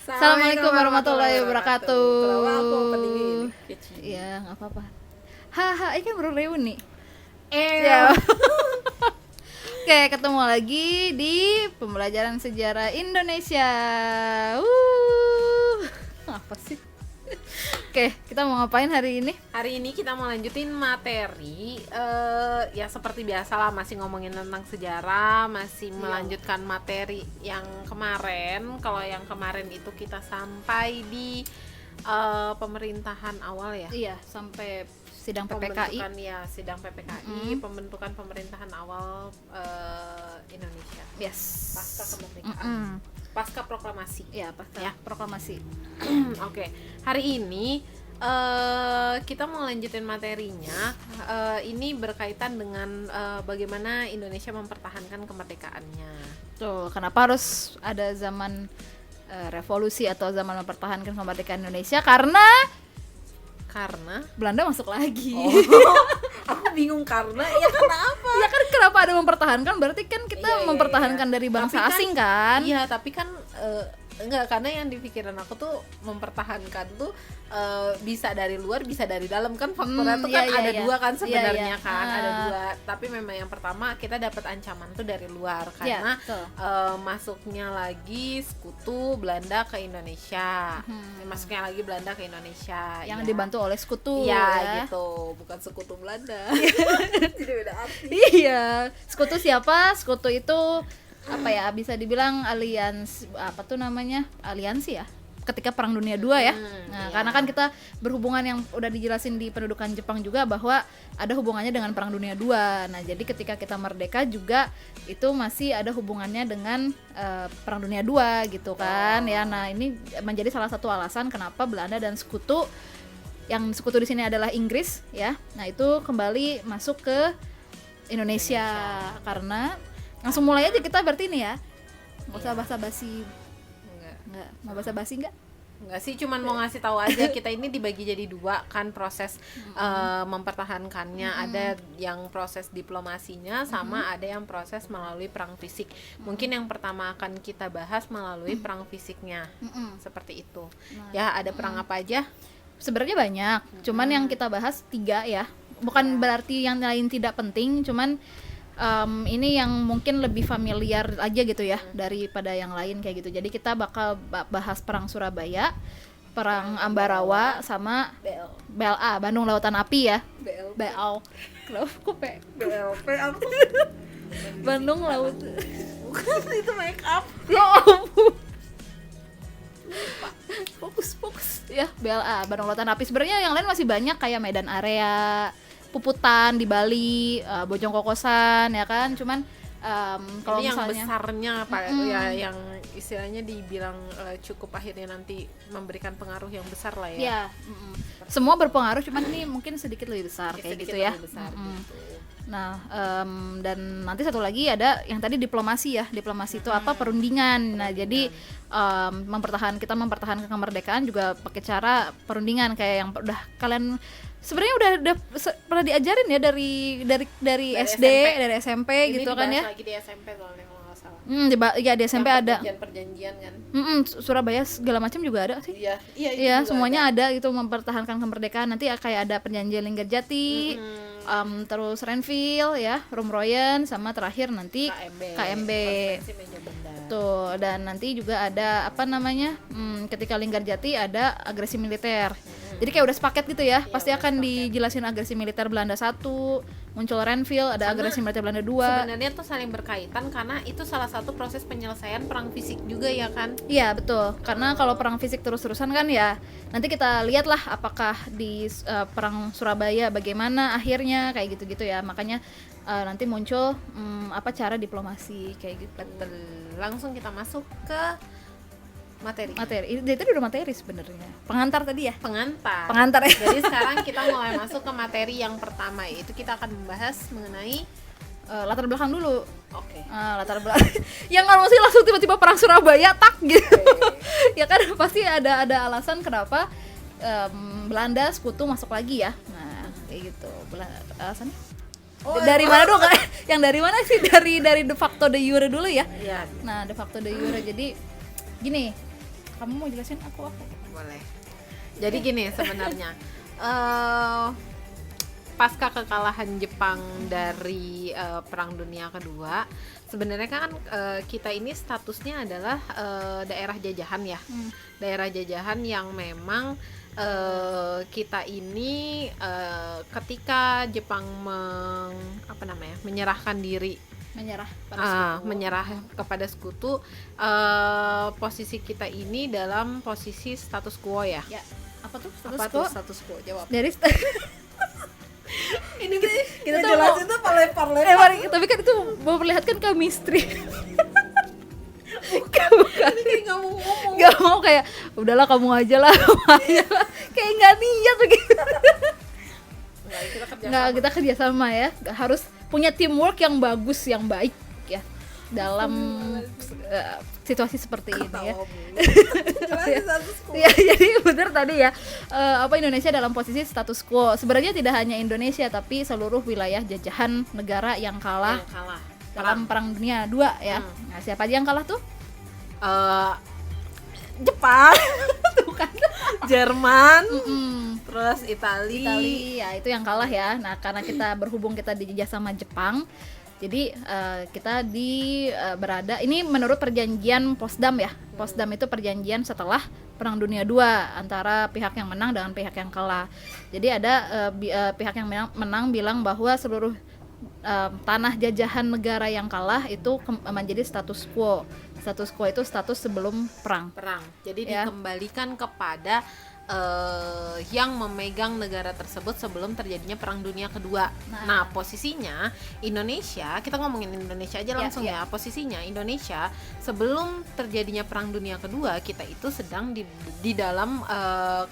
Assalamualaikum warahmatullahi wabarakatuh. Kenapa aku opening ini? Iya, nggak apa-apa. Haha, ini kan baru reuni. Ya. Oke, ketemu lagi di pembelajaran sejarah Indonesia. Apa sih? Oke, kita mau ngapain hari ini? Hari ini kita mau lanjutin materi ya seperti biasa lah, masih ngomongin tentang sejarah, masih melanjutkan materi yang kemarin. Kalau yang kemarin itu kita sampai di pemerintahan awal ya. Iya, sampai sidang PPKI. Pembentukan ya, sidang PPKI, pembentukan pemerintahan awal Indonesia. Yes. Pasca kemerdekaan. Pasca proklamasi. Ya, pasca proklamasi. Oke, hari ini kita mau lanjutin materinya. Ini berkaitan dengan bagaimana Indonesia mempertahankan kemerdekaannya. Tuh, kenapa harus ada zaman revolusi atau zaman mempertahankan kemerdekaan Indonesia? Karena Belanda masuk lagi. Aku bingung karena apa? Ya kan kenapa ada mempertahankan? Berarti kan kita mempertahankan dari bangsa asing kan? Iya, tapi kan enggak, karena yang di pikiran aku tuh mempertahankan tuh bisa dari luar, bisa dari dalam kan, faktornya tuh kan ada dua kan sebenarnya kan, ada dua. Tapi memang yang pertama kita dapat ancaman tuh dari luar karena masuknya lagi sekutu Belanda ke Indonesia. Masuknya lagi Belanda ke Indonesia yang dibantu oleh sekutu ya gitu, bukan sekutu Belanda. Tidak beda arti. Iya, sekutu siapa? Sekutu itu apa ya, bisa dibilang aliansi, apa tuh namanya, aliansi ya ketika Perang Dunia II ya. Karena kan kita berhubungan yang udah dijelasin di pendudukan Jepang juga bahwa ada hubungannya dengan Perang Dunia II. Nah, jadi ketika kita merdeka juga itu masih ada hubungannya dengan Perang Dunia II gitu kan. Ya, nah ini menjadi salah satu alasan kenapa Belanda dan sekutu, yang sekutu di sini adalah Inggris ya. Nah, itu kembali masuk ke Indonesia. Karena langsung mulai aja kita berarti ini ya. Nggak usah basa-basi. Enggak, mau basa-basi Enggak sih, cuman mau ngasih tahu aja kita ini dibagi jadi dua kan proses mempertahankannya. Ada yang proses diplomasinya sama ada yang proses melalui perang fisik. Mungkin yang pertama akan kita bahas melalui perang fisiknya. Seperti itu. Ya, ada perang apa aja? Sebenarnya banyak, cuman yang kita bahas 3 ya. Bukan berarti yang lain tidak penting, cuman ini yang mungkin lebih familiar aja gitu ya daripada yang lain kayak gitu. Jadi kita bakal bahas perang Surabaya, perang Ambarawa, sama BLA, Bandung Lautan Api ya. BL. Kok BLP apa? Bandung Laut. Bukan, itu make up. Ya ampun. Fokus ya, BLA, Bandung Lautan Api. Sebenarnya yang lain masih banyak kayak Medan Area, Puputan di Bali, Bojong Kokosan ya kan. Cuman kalau yang misalnya besarnya Pak ya, yang istilahnya dibilang cukup akhirnya nanti memberikan pengaruh yang besar lah ya. Ya, semua berpengaruh, cuman ini mungkin sedikit lebih besar kayak gitu ya. Besar, gitu. Nah, dan nanti satu lagi ada yang tadi diplomasi ya. Diplomasi itu apa? Perundingan. Nah, jadi kita mempertahankan kemerdekaan juga pakai cara perundingan kayak yang udah kalian sebenarnya udah pernah diajarin ya dari SD, dari SMP ini gitu kan ya. Ini dibahas lagi di SMP soalnya kalau nggak salah. Ya di SMP yang ada perjanjian kan. Surabaya segala macam juga ada sih. Iya, semuanya ada gitu, mempertahankan kemerdekaan. Nanti kayak ada perjanjian Linggarjati, terus Renville ya, Rumroyen, sama terakhir nanti KMB. Tuh, dan nanti juga ada apa namanya? Ketika Linggarjati ada agresi militer. Jadi kayak udah sepaket gitu ya. Pasti akan dijelasin agresi militer Belanda 1, muncul Renville, ada agresi militer Belanda 2. Sebenarnya tuh saling berkaitan karena itu salah satu proses penyelesaian perang fisik juga ya kan? Iya, betul. Karena kalau perang fisik terus-terusan kan ya nanti kita lihatlah apakah di perang Surabaya bagaimana akhirnya kayak gitu-gitu ya. Makanya nanti muncul apa cara diplomasi kayak gitu. Langsung kita masuk ke materi. Ini tadi udah materi sebenarnya. Pengantar tadi ya? Pengantar ya. Jadi sekarang kita mulai masuk ke materi yang pertama, yaitu kita akan membahas mengenai latar belakang dulu. Oke. Latar belakang. Yang nggak mesti langsung tiba-tiba perang Surabaya tak gitu. Ya kan pasti ada alasan kenapa Belanda sekutu masuk lagi ya. Nah, kayak gitu. Alasannya? Dari mana dong? Yang dari mana sih? Dari de facto de jure dulu ya. Iya. Nah, de facto de jure. Jadi gini, Kamu mau jelasin aku apa? Boleh. Jadi gini sebenarnya, pasca kekalahan Jepang dari Perang Dunia Kedua, sebenarnya kan kita ini statusnya adalah daerah jajahan ya, daerah jajahan yang memang kita ini ketika Jepang menyerahkan diri, menyerah kepada sekutu, posisi kita ini dalam posisi status quo ya. Ya. Apa tuh Status quo? Jawab. Dari Ini kita tuh jelasin tuh lempar-lempar. tapi kan itu memperlihatkan chemistry. Ini kayak nggak mau ngomong. Gak mau, kayak udahlah kamu aja lah, kayak nggak niat begitu. Kita kerjasama ya, harus punya teamwork yang bagus, yang baik ya dalam situasi seperti ini ya. Ya, jadi benar tadi ya, Indonesia dalam posisi status quo. Sebenarnya tidak hanya Indonesia tapi seluruh wilayah jajahan negara yang kalah dalam Perang Dunia II ya. Nah, siapa aja yang kalah tuh? Jepang, Bukan. Jerman, terus Italia ya, itu yang kalah ya. Nah, karena kita dijajah sama Jepang, jadi kita berada ini menurut perjanjian Potsdam ya. Potsdam itu perjanjian setelah Perang Dunia II antara pihak yang menang dengan pihak yang kalah. Jadi ada pihak yang menang bilang bahwa seluruh tanah jajahan negara yang kalah itu menjadi status quo. Status quo itu status sebelum perang. Jadi dikembalikan kepada yang memegang negara tersebut sebelum terjadinya Perang Dunia Kedua. Nah, posisinya Indonesia, kita ngomongin Indonesia aja langsung ya. Posisinya Indonesia sebelum terjadinya Perang Dunia Kedua, kita itu sedang di dalam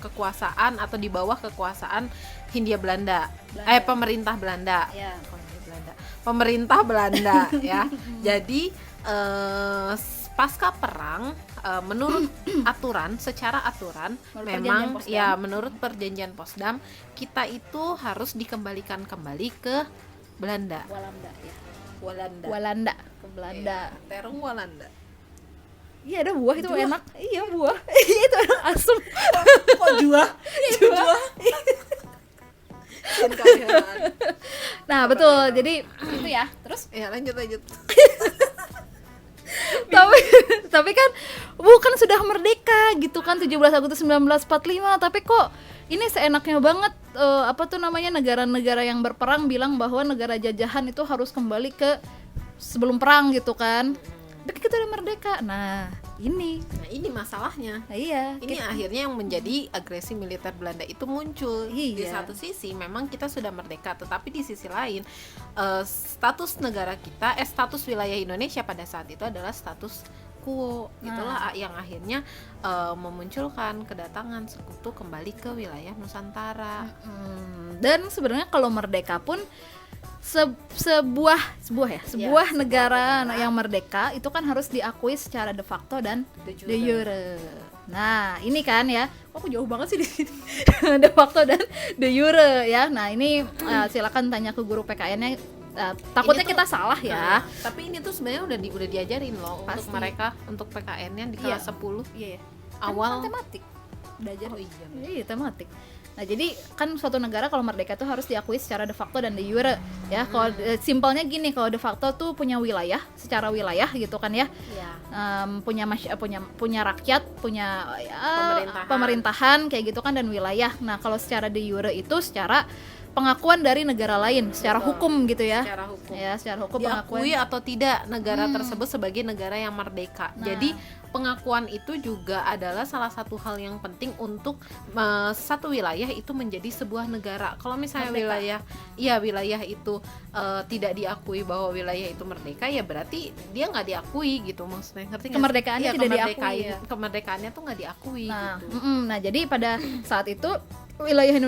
kekuasaan atau di bawah kekuasaan Hindia Belanda. Pemerintah Belanda. Ya. Pemerintah Belanda ya. Jadi pasca perang, menurut secara aturan memang ya, menurut perjanjian Potsdam kita itu harus dikembalikan kembali ke Belanda. Walanda ke Belanda. Terung Walanda. Iya, ada buah itu enak. Iya, buah. Itu enak, asam. Kok juah? Nah, betul. Jadi itu ya. Terus ya lanjut. tapi kan bukan sudah merdeka gitu kan, 17 Agustus 1945, tapi kok ini seenaknya banget negara-negara yang berperang bilang bahwa negara jajahan itu harus kembali ke sebelum perang gitu kan. Tapi kita udah merdeka. Nah, ini masalahnya. Iya. Ini akhirnya yang menjadi agresi militer Belanda itu muncul. Iya. Di satu sisi memang kita sudah merdeka, tetapi di sisi lain status negara kita, status wilayah Indonesia pada saat itu adalah status quo. Itulah yang akhirnya memunculkan kedatangan sekutu kembali ke wilayah Nusantara. Dan sebenarnya kalau merdeka pun sebuah negara yang merdeka itu kan harus diakui secara de facto dan de jure. Nah, ini kan ya, aku jauh banget sih di sini. De facto dan de jure ya. Nah, ini silakan tanya ke guru PKN-nya. Takutnya kita salah ya. Tapi ini tuh sebenarnya udah diajarin loh. Pasti. Untuk mereka, untuk PKN-nya di kelas 10. Iya. Awal kan tematik. Belajar. Iya, tematik. Nah, jadi kan suatu negara kalau merdeka itu harus diakui secara de facto dan de jure ya. Kalau simpelnya gini, kalau de facto tuh punya wilayah, secara wilayah gitu kan ya. Punya rakyat, punya pemerintahan kayak gitu kan, dan wilayah. Nah, kalau secara de jure itu secara pengakuan dari negara lain secara hukum gitu ya. Secara hukum diakui pengakuan atau tidak negara tersebut sebagai negara yang merdeka. Jadi pengakuan itu juga adalah salah satu hal yang penting untuk satu wilayah itu menjadi sebuah negara. Kalau misalnya wilayah itu tidak diakui bahwa wilayah itu merdeka, ya berarti dia nggak diakui gitu, maksudnya, ngerti nggak? Kemerdekaannya tidak diakui. Kemerdekaannya tuh nggak diakui. Gitu. Nah, jadi pada saat itu wilayah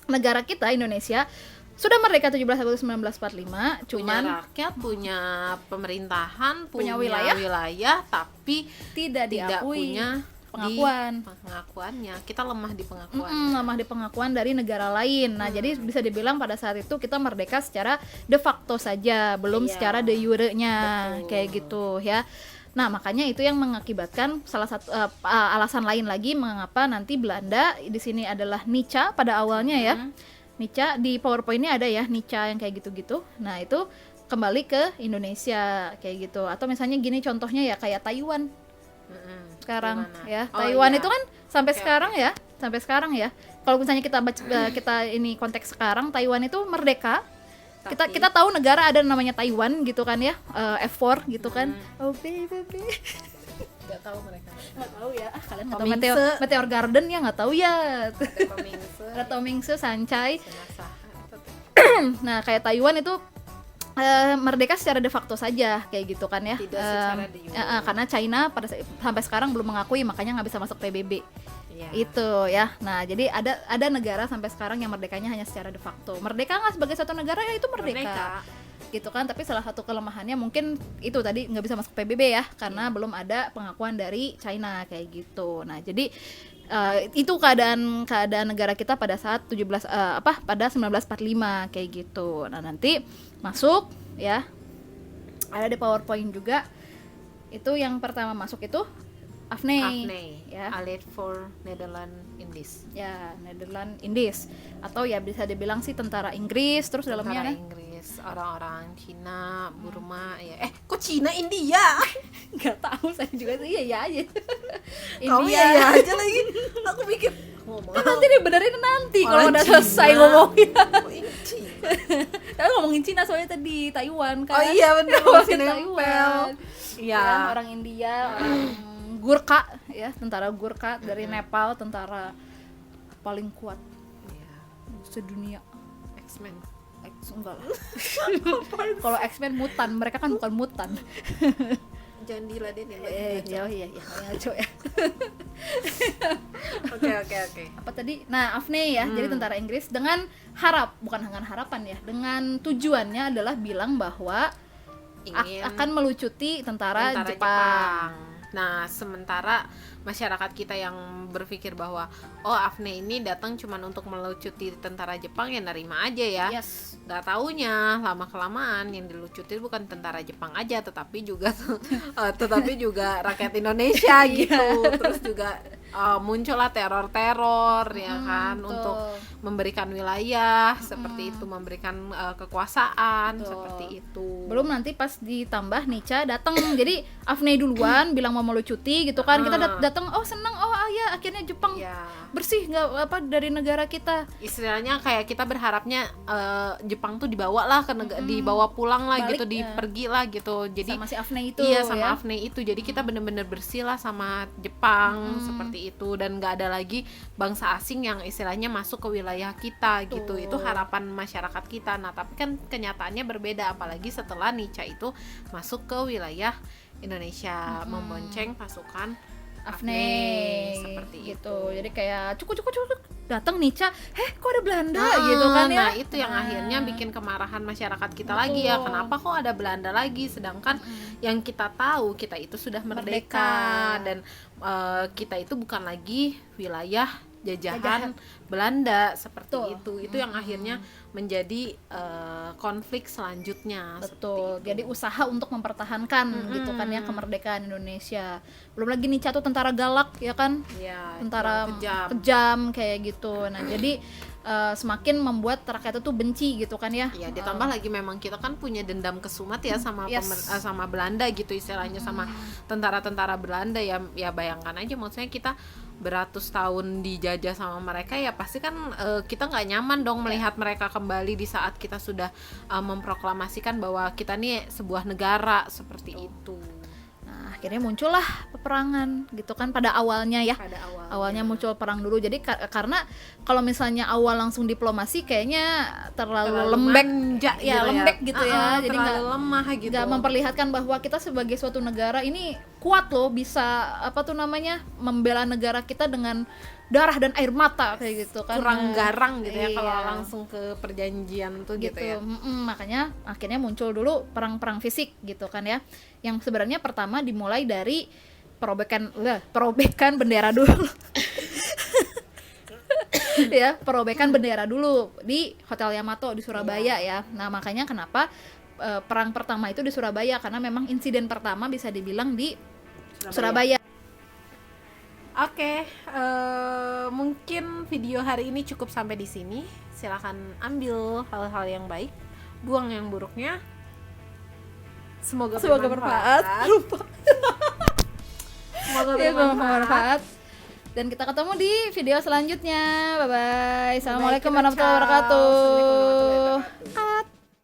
negara kita Indonesia sudah merdeka 17 Agustus 1945, cuman punya rakyat, punya pemerintahan, punya wilayah tapi tidak punya pengakuannya. Kita lemah di pengakuan. Lemah di pengakuan dari negara lain. Nah, jadi bisa dibilang pada saat itu kita merdeka secara de facto saja, belum secara de jure-nya. Kayak gitu ya. Nah, makanya itu yang mengakibatkan salah satu alasan lain lagi mengapa nanti Belanda di sini adalah Nica pada awalnya ya. Nica di PowerPoint ini ada ya, Nica yang kayak gitu-gitu. Nah, itu kembali ke Indonesia kayak gitu. Atau misalnya gini contohnya ya kayak Taiwan. Sekarang ya. Taiwan itu kan sampai sekarang ya, sampai sekarang ya. Kalau misalnya kita kita ini konteks sekarang, Taiwan itu merdeka. Kita tahu negara ada namanya Taiwan gitu kan ya, F4 gitu kan. Oh baby. Nggak tahu mereka. Nggak tahu ya. Kalian nggak tahu Meteor Garden ya, nggak tahu ya. Ada Tomingse, Sancai. Nah, kayak Taiwan itu merdeka secara de facto saja kayak gitu kan ya. Tidak secara de jure. Karena China sampai sekarang belum mengakui, makanya nggak bisa masuk PBB. Itu ya. Nah, jadi ada negara sampai sekarang yang merdekanya hanya secara de facto. Merdeka nggak sebagai satu negara ya itu merdeka. Gitu kan. Tapi salah satu kelemahannya mungkin itu tadi nggak bisa masuk PBB ya, karena belum ada pengakuan dari China kayak gitu. Nah, jadi itu keadaan negara kita pada saat pada 1945 kayak gitu. Nah, nanti masuk ya. Ada di PowerPoint juga. Itu yang pertama masuk itu AFNE ya. Allied for Netherlands Indies. Ya, Netherlands Indies. Atau ya bisa dibilang sih tentara Inggris, terus dalamnya tentara Inggris, orang-orang Cina, Burma ya. Kok Cina India? Nggak tahu saya juga sih, iya aja. Kamu ya aja lagi. Aku mikir kan nanti dibenerin nanti kalau udah selesai ngomongin. Tapi ngomongin Cina soalnya tadi Taiwan kan. Oh iya benar, masih nempel. Iya, orang India, orang Gurkha ya, tentara Gurkha dari Nepal, tentara paling kuat sedunia. X-Men. Enggak lah. Kalau X-Men mutan, mereka kan bukan mutan. Jangan diladenin ya. Ngaco ya. Oke. Apa tadi? Nah, AFNE ya, jadi tentara Inggris dengan bukan dengan harapan ya, dengan tujuannya adalah bilang bahwa akan melucuti tentara Jepang. Nah, sementara masyarakat kita yang berpikir bahwa AFNE ini datang cuma untuk melucuti tentara Jepang, ya nerima aja ya. Gak taunya lama-kelamaan yang dilucuti bukan tentara Jepang aja, tetapi juga rakyat Indonesia gitu. Terus juga muncullah teror-teror ya kan, untuk memberikan wilayah seperti itu, memberikan kekuasaan seperti itu. Belum nanti pas ditambah Nica datang, jadi AFNE duluan bilang mau melucuti gitu kan, kita datang senang, ya akhirnya Jepang bersih nggak dari negara kita. Istilahnya kayak kita berharapnya Jepang tuh dibawa lah ke dibawa pulang lah balik, gitu, pergi lah gitu. Jadi sama si AFNE itu. Iya, sama AFNE itu. Jadi kita benar-benar bersih lah sama Jepang seperti itu, dan nggak ada lagi bangsa asing yang istilahnya masuk ke wilayah kita gitu. Itu harapan masyarakat kita. Nah, tapi kan kenyataannya berbeda, apalagi setelah Nica itu masuk ke wilayah Indonesia, membonceng pasukan AFNE seperti gitu. itu. Jadi kayak cuk datang Nica, kok ada Belanda gitu kan ya. Nah, itu yang akhirnya bikin kemarahan masyarakat kita lagi ya. Kenapa kok ada Belanda lagi, sedangkan yang kita tahu kita itu sudah merdeka. Dan kita itu bukan lagi wilayah jajahan Belanda seperti itu yang akhirnya menjadi konflik selanjutnya. Betul. Jadi usaha untuk mempertahankan gitu kan ya kemerdekaan Indonesia. Belum lagi Nica tuh tentara galak ya kan, tentara kejam kayak gitu. Nah, jadi semakin membuat rakyat itu benci gitu kan ya. Iya, ditambah lagi memang kita kan punya dendam kesumat ya sama sama Belanda gitu istilahnya, sama tentara-tentara Belanda ya. Ya bayangkan aja, maksudnya kita beratus tahun dijajah sama mereka, ya pasti kan kita nggak nyaman dong melihat mereka kembali di saat kita sudah memproklamasikan bahwa kita nih sebuah negara seperti itu. Nah, akhirnya muncullah peperangan gitu kan pada awalnya ya. Awalnya muncul perang dulu. Jadi karena kalau misalnya awal langsung diplomasi kayaknya terlalu lembek lembek gitu ya. Jadi terlalu lemah gitu. Nggak memperlihatkan bahwa kita sebagai suatu negara ini kuat loh, bisa membela negara kita dengan darah dan air mata kayak gitu kan. Kurang garang gitu ya kalau langsung ke perjanjian tuh gitu ya. Makanya akhirnya muncul dulu perang-perang fisik gitu kan ya, yang sebenarnya pertama dimulai dari perobekan bendera dulu. Ya, perobekan bendera dulu di Hotel Yamato di Surabaya ya. Nah, makanya kenapa perang pertama itu di Surabaya, karena memang insiden pertama bisa dibilang di Surabaya. Oke, mungkin video hari ini cukup sampai di sini. Silakan ambil hal-hal yang baik, buang yang buruknya. Semoga bermanfaat. Semoga bermanfaat. Dan kita ketemu di video selanjutnya. Bye bye. Assalamualaikum Ciao. warahmatullahi wabarakatuh. Assalamualaikum warahmatullahi wabarakatuh.